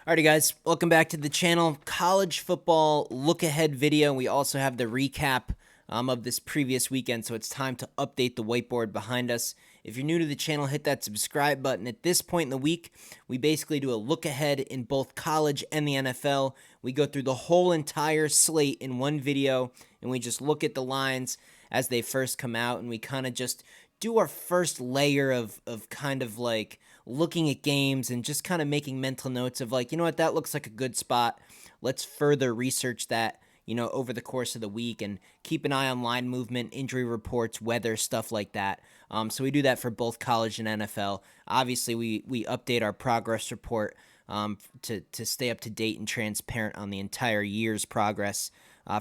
Alrighty guys, welcome back to the channel. College football look ahead video. We also have the recap of this previous weekend, so it's time to update the whiteboard behind us. If you're new to the channel, hit that subscribe button. At this point in the week, we basically do a look ahead in both college and the NFL. We go through the whole entire slate in one video, and we just look at the lines as they first come out, and we kind of just do our first layer of kind of like looking at games and just kind of making mental notes of like, you know what, that looks like a good spot. Let's further research that, over the course of the week and keep an eye on line movement, injury reports, weather, stuff like that. So we do that for both college and NFL. Obviously, we update our progress report to stay up to date and transparent on the entire year's progress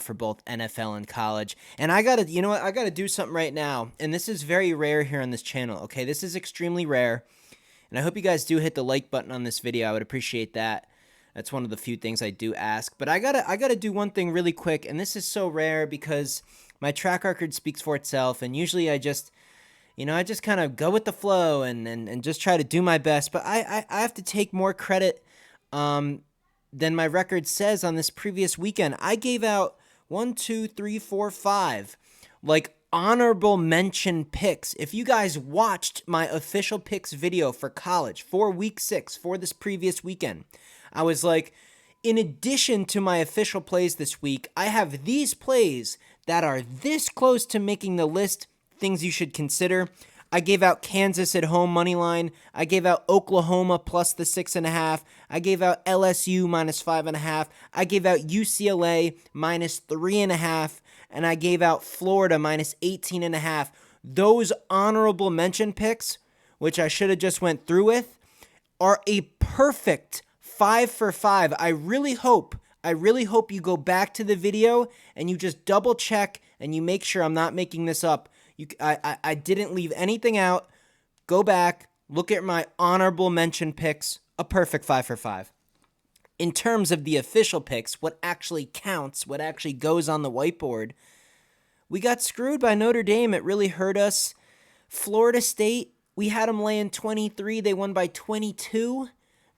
for both NFL and college. And I gotta do something right now. And this is very rare here on this channel. Okay, this is extremely rare. And I hope you guys do hit the like button on this video. I would appreciate that. That's one of the few things I do ask. But I gotta do one thing really quick, and this is so rare because my track record speaks for itself. And usually I just kind of go with the flow and just try to do my best. But I have to take more credit than my record says on this previous weekend. I gave out 1, 2, 3, 4, 5, like honorable mention picks. If you guys watched my official picks video for college for week 6 for this previous weekend, I was like, in addition to my official plays this week, I have these plays that are this close to making the list, things you should consider. I gave out Kansas at home money line. I gave out Oklahoma plus the 6.5. I gave out LSU minus 5.5. I gave out UCLA minus 3.5. And I gave out Florida minus 18.5. Those honorable mention picks, which I should have just went through with, are a perfect 5 for 5. I really hope you go back to the video and you just double check and you make sure I'm not making this up. I didn't leave anything out. Go back, look at my honorable mention picks, a perfect 5 for 5. In terms of the official picks, what actually counts, what actually goes on the whiteboard, we got screwed by Notre Dame. It really hurt us. Florida State, we had them laying 23. They won by 22.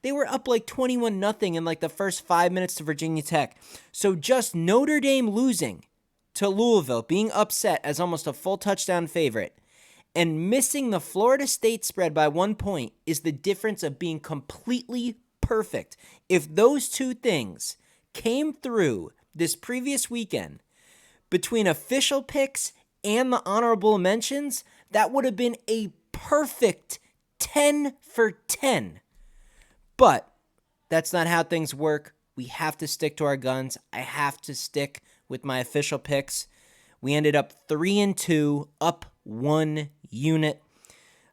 They were up like 21-0 in like the first 5 minutes to Virginia Tech. So just Notre Dame losing to Louisville, being upset as almost a full touchdown favorite, and missing the Florida State spread by 1 point is the difference of being completely perfect. If those two things came through this previous weekend between official picks and the honorable mentions, that would have been a perfect 10 for 10. But that's not how things work. We have to stick to our guns. I have to stick with my official picks. We ended up 3-2, up 1 unit.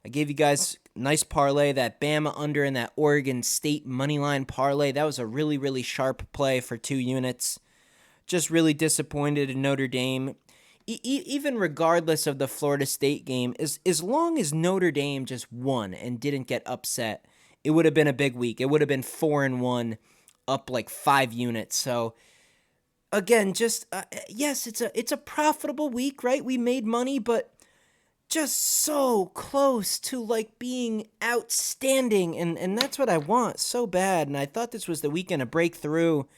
I gave you guys a nice parlay, that Bama under and that Oregon State moneyline parlay. That was a really, really sharp play for 2 units. Just really disappointed in Notre Dame. Even regardless of the Florida State game, as long as Notre Dame just won and didn't get upset, it would have been a big week. It would have been 4-1, up like 5 units. So again, just yes, it's a profitable week, right? We made money, but just so close to like being outstanding, and that's what I want so bad. And I thought this was the weekend to break through,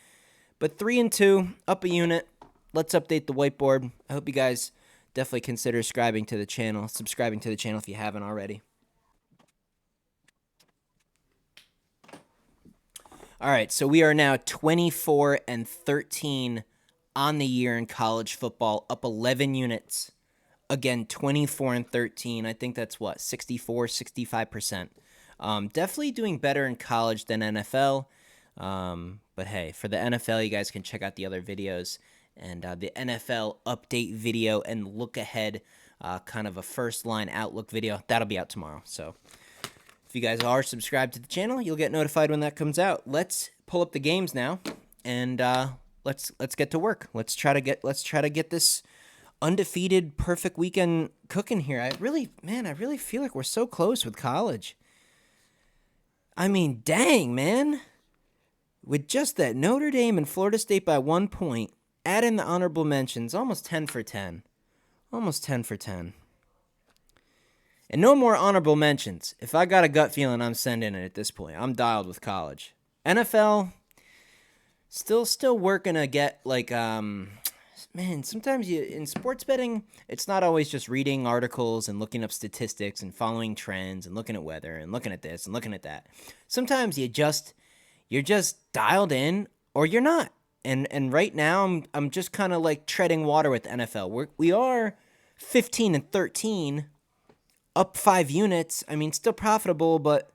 but 3-2, up a unit. Let's update the whiteboard. I hope you guys definitely consider subscribing to the channel if you haven't already. All right, so we are now 24-13 on the year in college football, up 11 units. Again, 24-13. I think that's what, 65%. Definitely doing better in college than NFL. But hey, for the NFL, you guys can check out the other videos and the NFL update video and look ahead, kind of a first line outlook video. That'll be out tomorrow. So if you guys are subscribed to the channel, you'll get notified when that comes out. Let's pull up the games now, and let's get to work. Let's try to get this undefeated perfect weekend cooking here. I really feel like we're so close with college. I mean, dang, man. With just that Notre Dame and Florida State by 1 point, add in the honorable mentions, almost 10 for 10. Almost 10 for 10. And no more honorable mentions. If I got a gut feeling, I'm sending it at this point. I'm dialed with college. NFL, still working to get like man, sometimes you in sports betting, it's not always just reading articles and looking up statistics and following trends and looking at weather and looking at this and looking at that. Sometimes you're just dialed in or you're not. And right now I'm just kind of like treading water with the NFL. We are 15-13, up 5 units. I mean, still profitable, but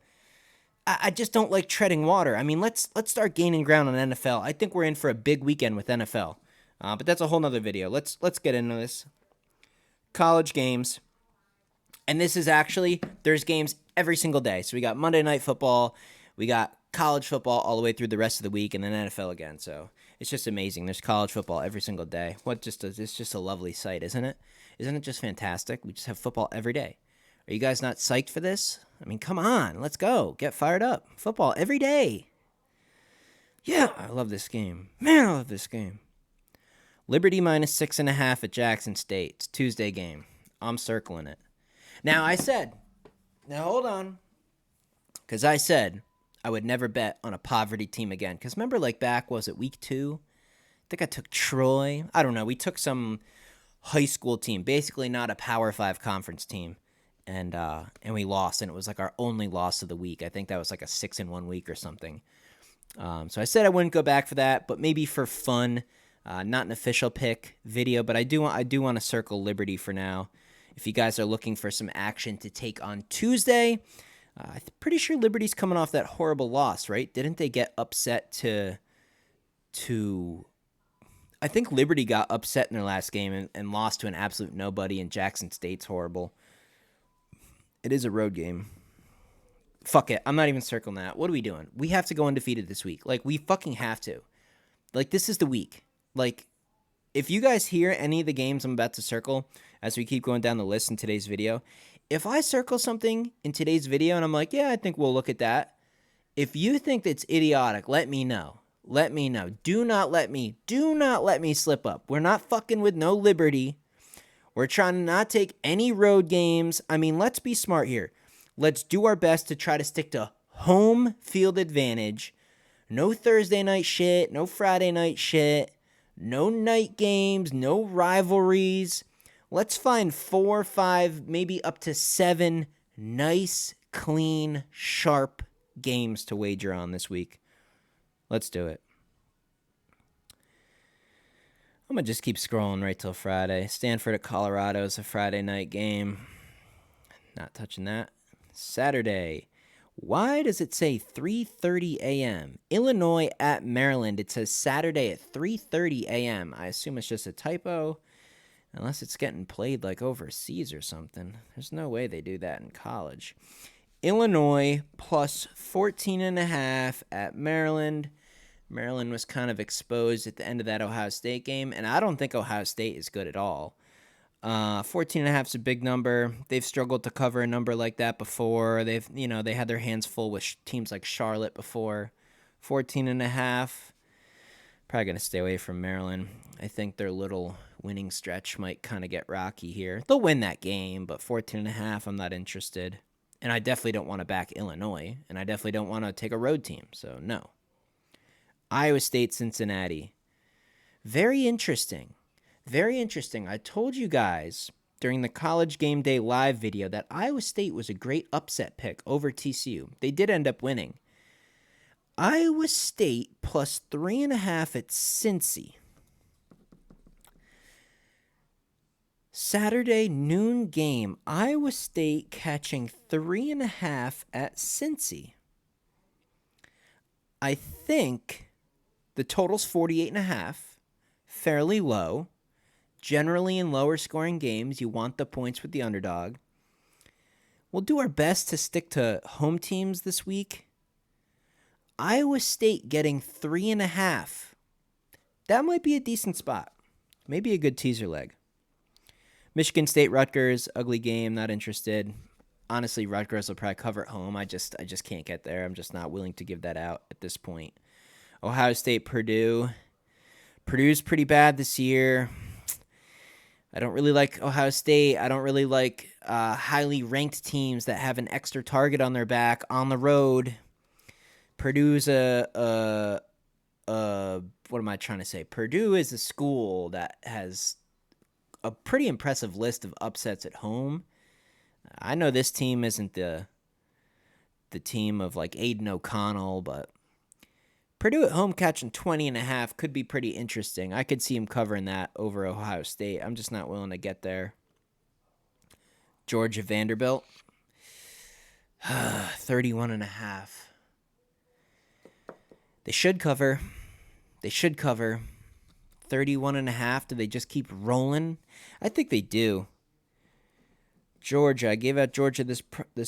I just don't like treading water. I mean, let's start gaining ground on NFL. I think we're in for a big weekend with NFL. But that's a whole nother video. Let's get into this. College games. And this is actually, there's games every single day. So we got Monday Night Football. We got college football all the way through the rest of the week, and then NFL again. So it's just amazing. There's college football every single day. It's just a lovely sight, isn't it? Isn't it just fantastic? We just have football every day. Are you guys not psyched for this? I mean, come on. Let's go. Get fired up. Football every day. Yeah, I love this game. Man, I love this game. Liberty minus 6.5 at Jackson State. It's Tuesday game. I'm circling it. Now hold on. Because I said I would never bet on a poverty team again. Because remember, like back, was it week 2? I think I took Troy. I don't know. We took some high school team, basically not a Power 5 conference team. And we lost, and it was like our only loss of the week. I think that was like a 6-1 week or something. So I said I wouldn't go back for that, but maybe for fun. Not an official pick video, but I do want to circle Liberty for now. If you guys are looking for some action to take on Tuesday, I'm pretty sure Liberty's coming off that horrible loss, right? Didn't they get upset to I think Liberty got upset in their last game and lost to an absolute nobody, and Jackson State's horrible. It is a road game. Fuck it. I'm not even circling that. What are we doing? We have to go undefeated this week. Like, we fucking have to. Like, this is the week. Like, if you guys hear any of the games I'm about to circle as we keep going down the list in today's video, if I circle something in today's video and I'm like, yeah, I think we'll look at that. If you think that's idiotic, let me know. Let me know. Do not let me slip up. We're not fucking with no Liberty. We're trying to not take any road games. I mean, let's be smart here. Let's do our best to try to stick to home field advantage. No Thursday night shit. No Friday night shit. No night games. No rivalries. Let's find 4, 5, maybe up to 7 nice, clean, sharp games to wager on this week. Let's do it. I'm going to just keep scrolling right till Friday. Stanford at Colorado is a Friday night game. Not touching that. Saturday. Why does it say 3:30 a.m.? Illinois at Maryland. It says Saturday at 3:30 a.m. I assume it's just a typo. Unless it's getting played like overseas or something. There's no way they do that in college. Illinois plus 14.5 at Maryland. Maryland was kind of exposed at the end of that Ohio State game, and I don't think Ohio State is good at all. 14.5 is a big number. They've struggled to cover a number like that before. They had their hands full with teams like Charlotte before. 14.5. Probably going to stay away from Maryland. I think their little winning stretch might kind of get rocky here. They'll win that game, but 14.5, I'm not interested. And I definitely don't want to back Illinois, and I definitely don't want to take a road team, so no. Iowa State, Cincinnati. Very interesting. Very interesting. I told you guys during the College Game Day live video that Iowa State was a great upset pick over TCU. They did end up winning. Iowa State plus 3.5 at Cincy. Saturday noon game. Iowa State catching 3.5 at Cincy. I think the total's 48.5. Fairly low. Generally, in lower scoring games, you want the points with the underdog. We'll do our best to stick to home teams this week. Iowa State getting 3.5. That might be a decent spot. Maybe a good teaser leg. Michigan State, Rutgers, ugly game, not interested. Honestly, Rutgers will probably cover at home. I just can't get there. I'm just not willing to give that out at this point. Ohio State, Purdue. Purdue's pretty bad this year. I don't really like Ohio State. I don't really like highly ranked teams that have an extra target on their back on the road. Purdue's what am I trying to say? Purdue is a school that has a pretty impressive list of upsets at home. I know this team isn't the team of like Aiden O'Connell, but Purdue at home catching 20.5 could be pretty interesting. I could see him covering that over Ohio State. I'm just not willing to get there. Georgia Vanderbilt, 31.5. They should cover. 31.5. Do they just keep rolling? I think they do. Georgia. I gave out Georgia this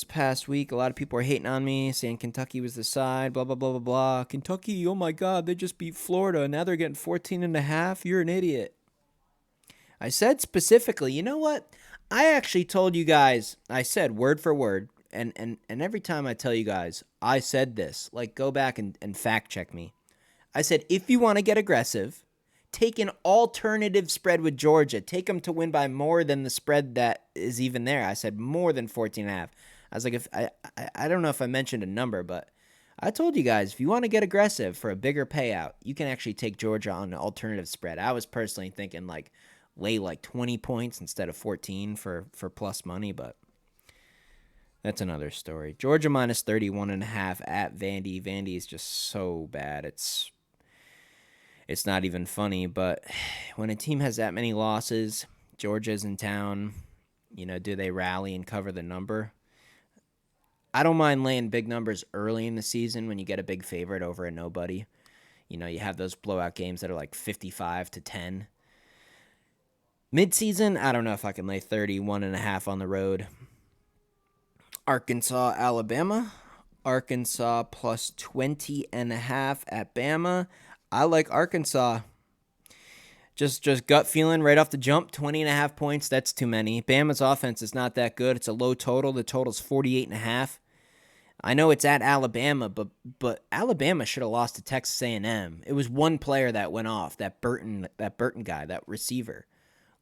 past week. A lot of people are hating on me, saying Kentucky was the side, blah, blah, blah, blah, blah. Kentucky, oh my God, they just beat Florida. Now they're getting 14.5. You're an idiot. I said specifically, you know what? I actually told you guys, I said word for word, and every time I tell you guys, I said this. Like, go back and fact check me. I said, if you want to get aggressive, take an alternative spread with Georgia. Take them to win by more than the spread that is even there. I said more than 14.5. I was like, if I don't know if I mentioned a number, but I told you guys, if you want to get aggressive for a bigger payout, you can actually take Georgia on an alternative spread. I was personally thinking like lay like 20 points instead of 14 for plus money, but that's another story. Georgia minus 31.5 at Vandy. Vandy is just so bad. It's not even funny, but when a team has that many losses, Georgia's in town, do they rally and cover the number? I don't mind laying big numbers early in the season when you get a big favorite over a nobody. You have those blowout games that are like 55-10. Mid-season, I don't know if I can lay 31.5 on the road. Arkansas, Alabama. Arkansas plus 20.5 at Bama. I like Arkansas. Just gut feeling right off the jump, 20.5 points, that's too many. Bama's offense is not that good. It's a low total. The total's 48.5. I know it's at Alabama, but Alabama should have lost to Texas A&M. It was one player that went off, that Burton guy, that receiver.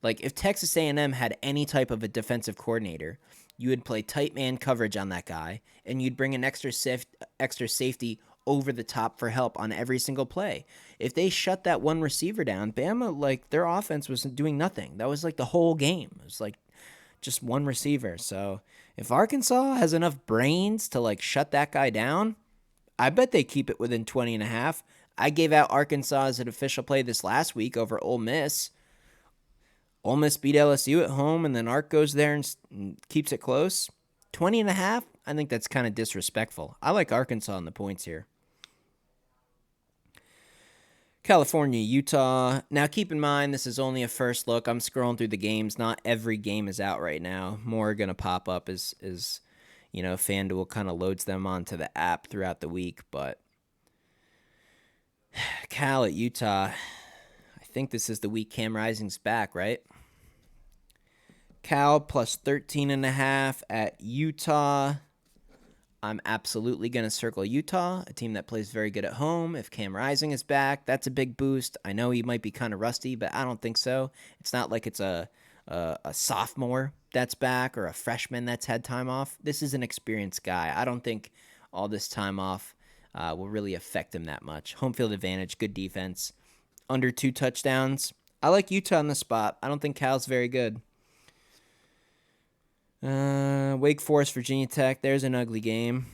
Like, if Texas A&M had any type of a defensive coordinator, you would play tight man coverage on that guy, and you'd bring an extra safety over the top for help on every single play. If they shut that one receiver down, Bama, like, their offense was doing nothing. That was like the whole game. It was like just one receiver. So if Arkansas has enough brains to like shut that guy down, I bet they keep it within 20.5. I gave out Arkansas as an official play this last week over Ole Miss. Ole Miss beat LSU at home, and then Ark goes there and keeps it close. 20.5, I think that's kind of disrespectful. I like Arkansas on the points here. California, Utah. Now, keep in mind, this is only a first look. I'm scrolling through the games. Not every game is out right now. More are going to pop up as FanDuel kind of loads them onto the app throughout the week. But Cal at Utah. I think this is the week Cam Rising's back, right? Cal plus 13.5 at Utah. I'm absolutely going to circle Utah, a team that plays very good at home. If Cam Rising is back, that's a big boost. I know he might be kind of rusty, but I don't think so. It's not like it's a sophomore that's back or a freshman that's had time off. This is an experienced guy. I don't think all this time off will really affect him that much. Home field advantage, good defense. Under 2 touchdowns. I like Utah on the spot. I don't think Cal's very good. Wake Forest, Virginia Tech. There's an ugly game.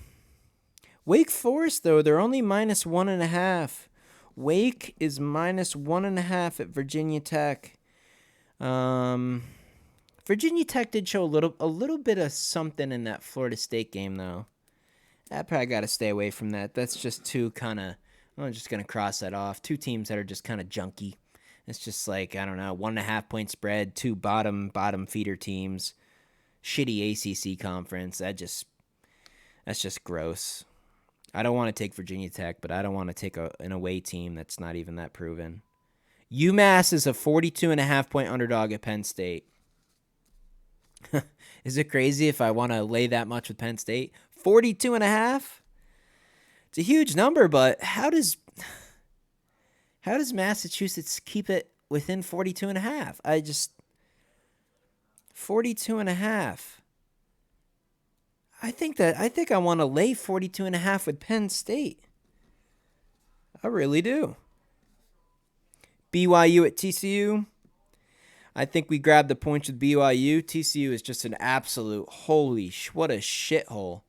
Wake Forest, though, they're only minus 1.5. Wake is minus 1.5 at Virginia Tech. Virginia Tech did show a little bit of something in that Florida State game, though. I probably got to stay away from that. That's just too kind of. I'm just gonna cross that off. 2 teams that are just kind of junky. It's just like, I don't know, 1.5 point spread. 2 bottom feeder teams. Shitty ACC conference. That's just gross. I don't want to take Virginia Tech, but I don't want to take an away team that's not even that proven. UMass is a 42.5 point underdog at Penn State. Is it crazy if I want to lay that much with Penn State? 42.5? It's a huge number, but how does Massachusetts keep it within 42.5? 42.5. I think I want to lay 42.5 with Penn State. I really do. BYU at TCU. I think we grabbed the points with BYU. TCU is just an absolute what a shithole.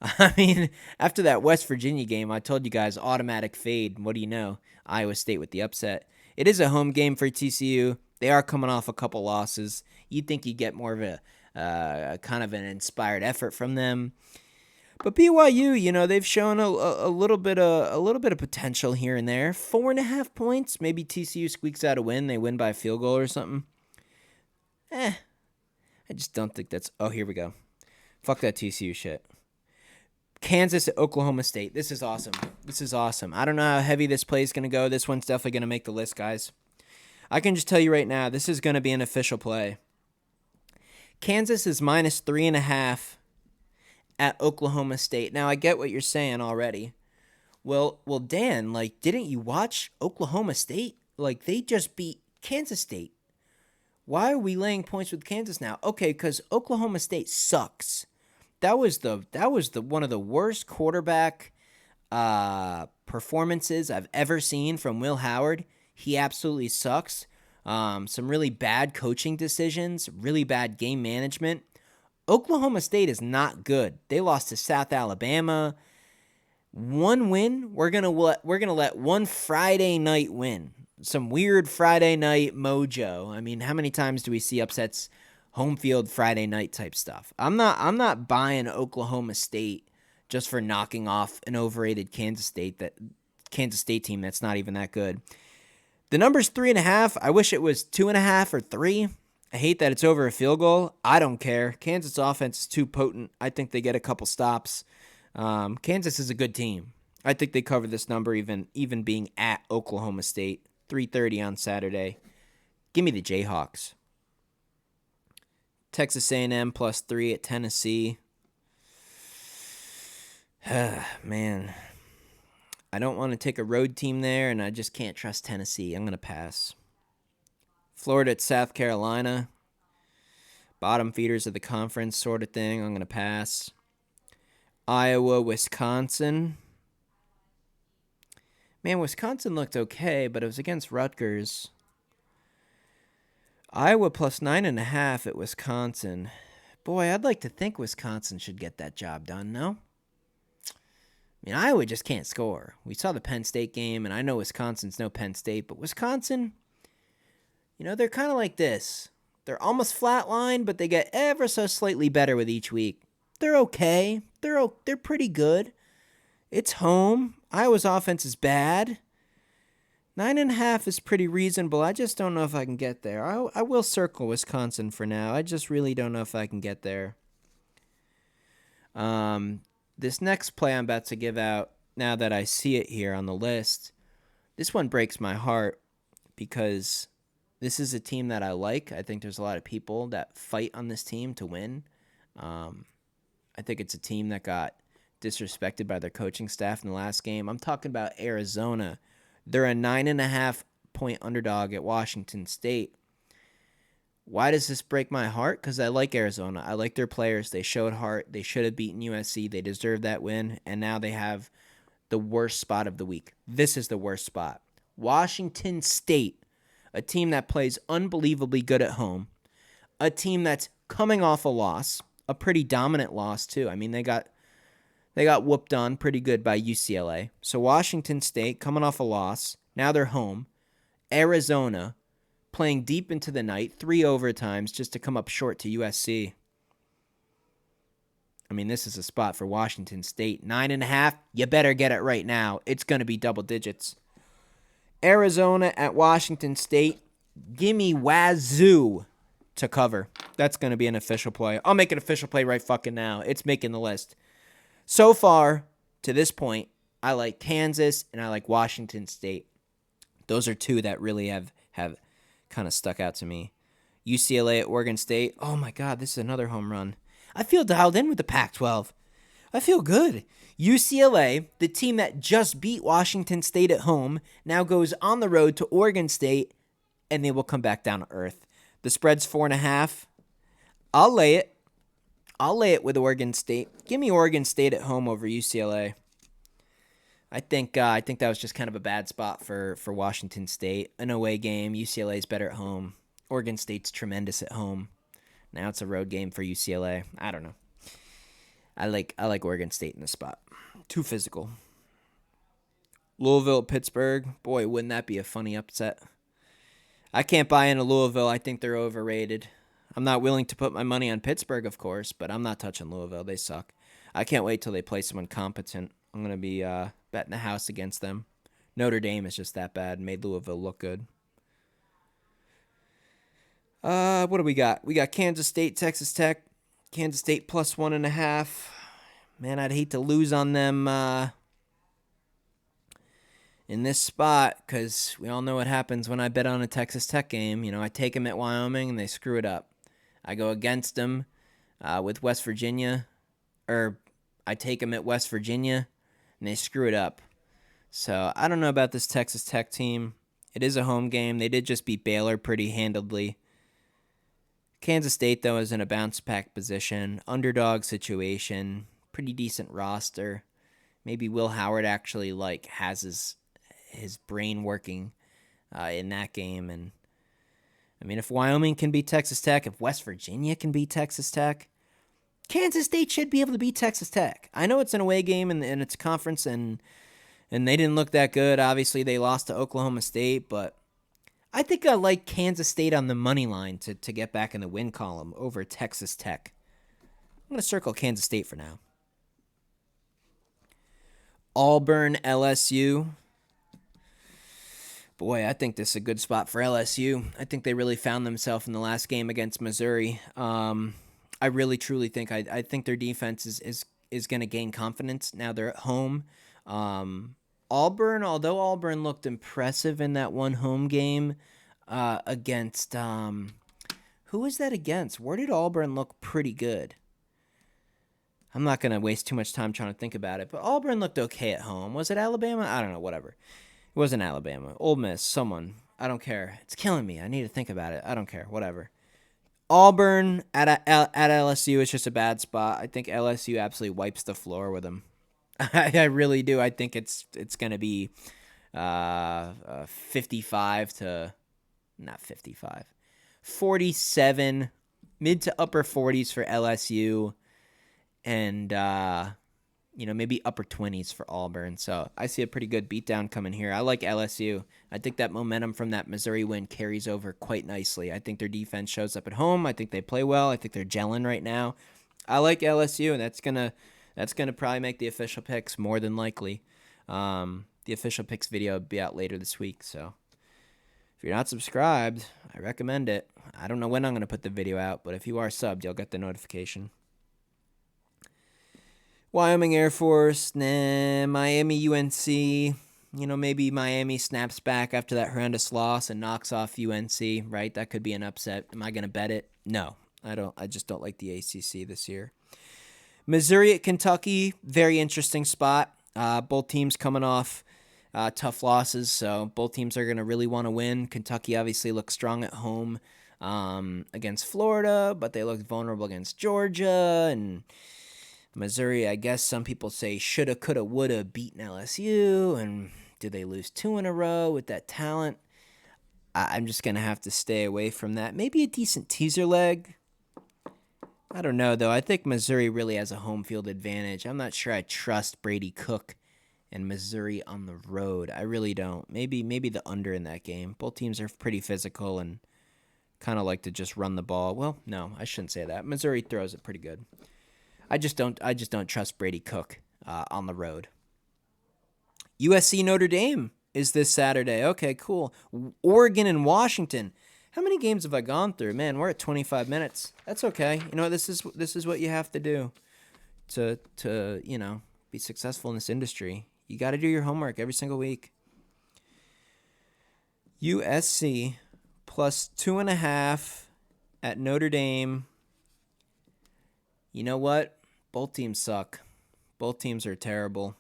I mean, after that West Virginia game, I told you guys automatic fade. What do you know? Iowa State with the upset. It is a home game for TCU. They are coming off a couple losses. You'd think you'd get more of a kind of an inspired effort from them. But BYU, they've shown a little bit of potential here and there. 4.5 points. Maybe TCU squeaks out a win. They win by a field goal or something. I just don't think that's... Oh, here we go. Fuck that TCU shit. Kansas at Oklahoma State. This is awesome. I don't know how heavy this play is going to go. This one's definitely going to make the list, guys. I can just tell you right now, this is going to be an official play. Kansas is minus 3.5 at Oklahoma State. Now, I get what you're saying already. Well, Dan, didn't you watch Oklahoma State? They just beat Kansas State. Why are we laying points with Kansas now? Okay, because Oklahoma State sucks. That was the one of the worst quarterback performances I've ever seen from Will Howard. He absolutely sucks. Some really bad coaching decisions, really bad game management. Oklahoma State is not good. They lost to South Alabama. One win. We're gonna let one Friday night win. Some weird Friday night mojo. I mean, how many times do we see upsets, home field Friday night type stuff? I'm not buying Oklahoma State just for knocking off an overrated Kansas State team that's not even that good. The number's 3.5. I wish it was 2.5 or 3. I hate that it's over a field goal. I don't care. Kansas offense is too potent. I think they get a couple stops. Kansas is a good team. I think they cover this number even being at Oklahoma State. 3:30 on Saturday. Give me the Jayhawks. Texas A&M plus 3 at Tennessee. Man, I don't want to take a road team there, and I just can't trust Tennessee. I'm going to pass. Florida at South Carolina. Bottom feeders of the conference sort of thing. I'm going to pass. Iowa, Wisconsin. Man, Wisconsin looked okay, but it was against Rutgers. Iowa plus 9.5 at Wisconsin. Boy, I'd like to think Wisconsin should get that job done, no? I mean, Iowa just can't score. We saw the Penn State game, and I know Wisconsin's no Penn State, but Wisconsin, they're kind of like this. They're almost flatline, but they get ever so slightly better with each week. They're okay. They're pretty good. It's home. Iowa's offense is bad. 9.5 is pretty reasonable. I just don't know if I can get there. I will circle Wisconsin for now. I just really don't know if I can get there. This next play I'm about to give out, now that I see it here on the list, this one breaks my heart because this is a team that I like. I think there's a lot of people that fight on this team to win. I think it's a team that got disrespected by their coaching staff in the last game. I'm talking about Arizona. They're a 9.5 point underdog at Washington State. Why does this break my heart? Because I like Arizona. I like their players. They showed heart. They should have beaten USC. They deserved that win. And now they have the worst spot of the week. This is the worst spot. Washington State, a team that plays unbelievably good at home. A team that's coming off a loss. A pretty dominant loss, too. I mean, they got whooped on pretty good by UCLA. So Washington State coming off a loss. Now they're home. Arizona playing deep into the night, 3 overtimes just to come up short to USC. I mean, this is a spot for Washington State. 9.5, you better get it right now. It's going to be double digits. Arizona at Washington State. Give me Wazoo to cover. That's going to be an official play. I'll make an official play right fucking now. It's making the list. So far, to this point, I like Kansas and I like Washington State. Those are two that really have kind of stuck out to me. UCLA at Oregon State. Oh my God, this is another home run. I feel dialed in with the Pac-12. I feel good. UCLA, the team that just beat Washington State at home, now goes on the road to Oregon State, and they will come back down to earth. The spread's 4.5. I'll lay it. I'll lay it with Oregon State. Give me Oregon State at home over UCLA. I think that was just kind of a bad spot for Washington State. An away game. UCLA's better at home. Oregon State's tremendous at home. Now it's a road game for UCLA. I don't know. I like Oregon State in this spot. Too physical. Louisville, Pittsburgh. Boy, wouldn't that be a funny upset? I can't buy into Louisville. I think they're overrated. I'm not willing to put my money on Pittsburgh, of course, but I'm not touching Louisville. They suck. I can't wait till they play someone competent. I'm going to be betting the house against them. Notre Dame is just that bad. Made Louisville look good. What do we got? We got Kansas State, Texas Tech. Kansas State plus 1.5. Man, I'd hate to lose on them in this spot because we all know what happens when I bet on a Texas Tech game. You know, I take them at Wyoming and they screw it up. I go against them with West Virginia, or I take them at West Virginia and they screw it up. So I don't know about this Texas Tech team. It is a home game. They did just beat Baylor pretty handedly. Kansas State, though, is in a bounce-back position. Underdog situation. Pretty decent roster. Maybe Will Howard actually has his brain working in that game. And I mean, if Wyoming can beat Texas Tech, if West Virginia can beat Texas Tech, Kansas State should be able to beat Texas Tech. I know it's an away game and it's a conference, and they didn't look that good. Obviously, they lost to Oklahoma State, but I think I like Kansas State on the money line to get back in the win column over Texas Tech. I'm going to circle Kansas State for now. Auburn, LSU. Boy, I think this is a good spot for LSU. I think they really found themselves in the last game against Missouri. I really, truly think I think their defense is going to gain confidence. Now they're at home. Auburn, although Auburn looked impressive in that one home game against who was that against? Where did Auburn look pretty good? I'm not going to waste too much time trying to think about it, but Auburn looked okay at home. Was it Alabama? I don't know, whatever. It wasn't Alabama. Ole Miss, someone. I don't care. It's killing me. I need to think about it. I don't care. Whatever. Auburn at LSU is just a bad spot. I think LSU absolutely wipes the floor with them. I really do. I think it's going to be 55 to not 55. 47, mid to upper 40s for LSU, and maybe upper 20s for Auburn. So I see a pretty good beatdown coming here. I like LSU. I think that momentum from that Missouri win carries over quite nicely. I think their defense shows up at home. I think they play well. I think they're gelling right now. I like LSU, and that's gonna probably make the official picks more than likely. The official picks video will be out later this week. So if you're not subscribed, I recommend it. I don't know when I'm gonna put the video out, but if you are subbed, you'll get the notification. Wyoming Air Force, Miami UNC. Maybe Miami snaps back after that horrendous loss and knocks off UNC, right? That could be an upset. Am I going to bet it? No, I don't. I just don't like the ACC this year. Missouri at Kentucky, very interesting spot. Both teams coming off tough losses, so both teams are going to really want to win. Kentucky obviously looks strong at home against Florida, but they looked vulnerable against Georgia, and Missouri, I guess some people say shoulda, coulda, woulda beaten LSU, and do they lose 2 in a row with that talent? I'm just going to have to stay away from that. Maybe a decent teaser leg. I don't know, though. I think Missouri really has a home field advantage. I'm not sure I trust Brady Cook and Missouri on the road. I really don't. Maybe the under in that game. Both teams are pretty physical and kind of like to just run the ball. Well, no, I shouldn't say that. Missouri throws it pretty good. I just don't trust Brady Cook on the road. USC Notre Dame is this Saturday. Okay, cool. Oregon and Washington. How many games have I gone through? Man, we're at 25 minutes. That's okay. This is what you have to do to be successful in this industry. You got to do your homework every single week. USC plus 2.5 at Notre Dame. You know what? Both teams suck. Both teams are terrible.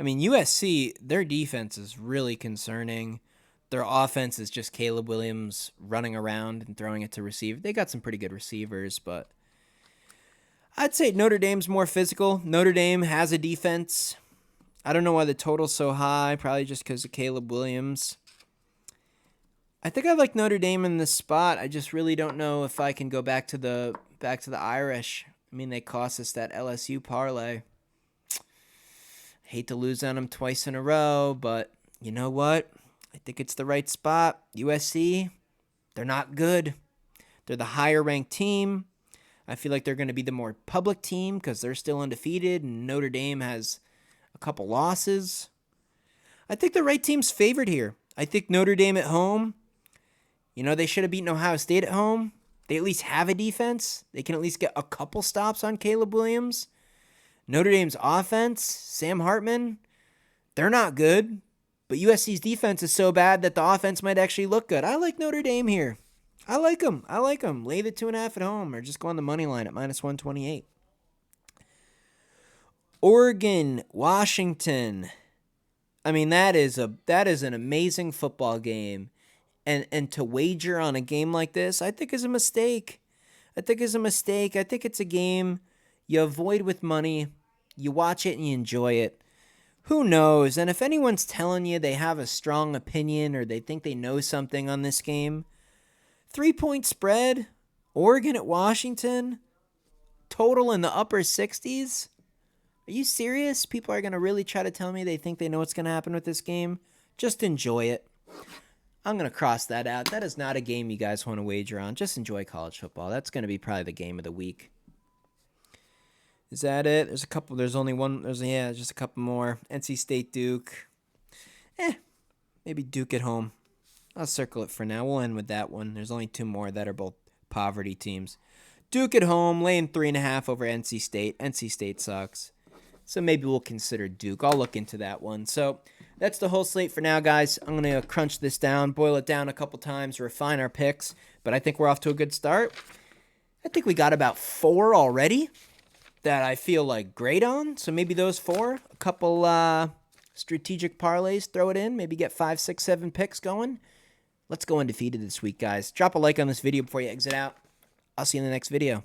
I mean, USC, their defense is really concerning. Their offense is just Caleb Williams running around and throwing it to receiver. They got some pretty good receivers, but I'd say Notre Dame's more physical. Notre Dame has a defense. I don't know why the total's so high. Probably just because of Caleb Williams. I think I like Notre Dame in this spot. I just really don't know if I can go back to the Irish. I mean, they cost us that LSU parlay. Hate to lose on them twice in a row, but you know what? I think it's the right spot. USC, they're not good. They're the higher ranked team. I feel like they're going to be the more public team because they're still undefeated and Notre Dame has a couple losses. I think the right team's favored here. I think Notre Dame at home, they should have beaten Ohio State at home. They at least have a defense. They can at least get a couple stops on Caleb Williams. Notre Dame's offense, Sam Hartman, they're not good. But USC's defense is so bad that the offense might actually look good. I like Notre Dame here. I like them. Lay the 2.5 at home or just go on the money line at -128. Oregon, Washington. I mean, that is an amazing football game. And to wager on a game like this, I think is a mistake. I think it's a game you avoid with money. You watch it and you enjoy it. Who knows? And if anyone's telling you they have a strong opinion or they think they know something on this game, 3-point spread, Oregon at Washington, total in the upper 60s. Are you serious? People are going to really try to tell me they think they know what's going to happen with this game? Just enjoy it. I'm going to cross that out. That is not a game you guys want to wager on. Just enjoy college football. That's going to be probably the game of the week. Is that it? There's a couple. There's only one. Just a couple more. NC State, Duke. Maybe Duke at home. I'll circle it for now. We'll end with that one. There's only 2 more that are both poverty teams. Duke at home, laying 3.5 over NC State. NC State sucks. So maybe we'll consider Duke. I'll look into that one. So that's the whole slate for now, guys. I'm going to crunch this down, boil it down a couple times, refine our picks. But I think we're off to a good start. I think we got about 4 already that I feel like great on. So maybe those 4, a couple strategic parlays, throw it in. Maybe get 5, 6, 7 picks going. Let's go undefeated this week, guys. Drop a like on this video before you exit out. I'll see you in the next video.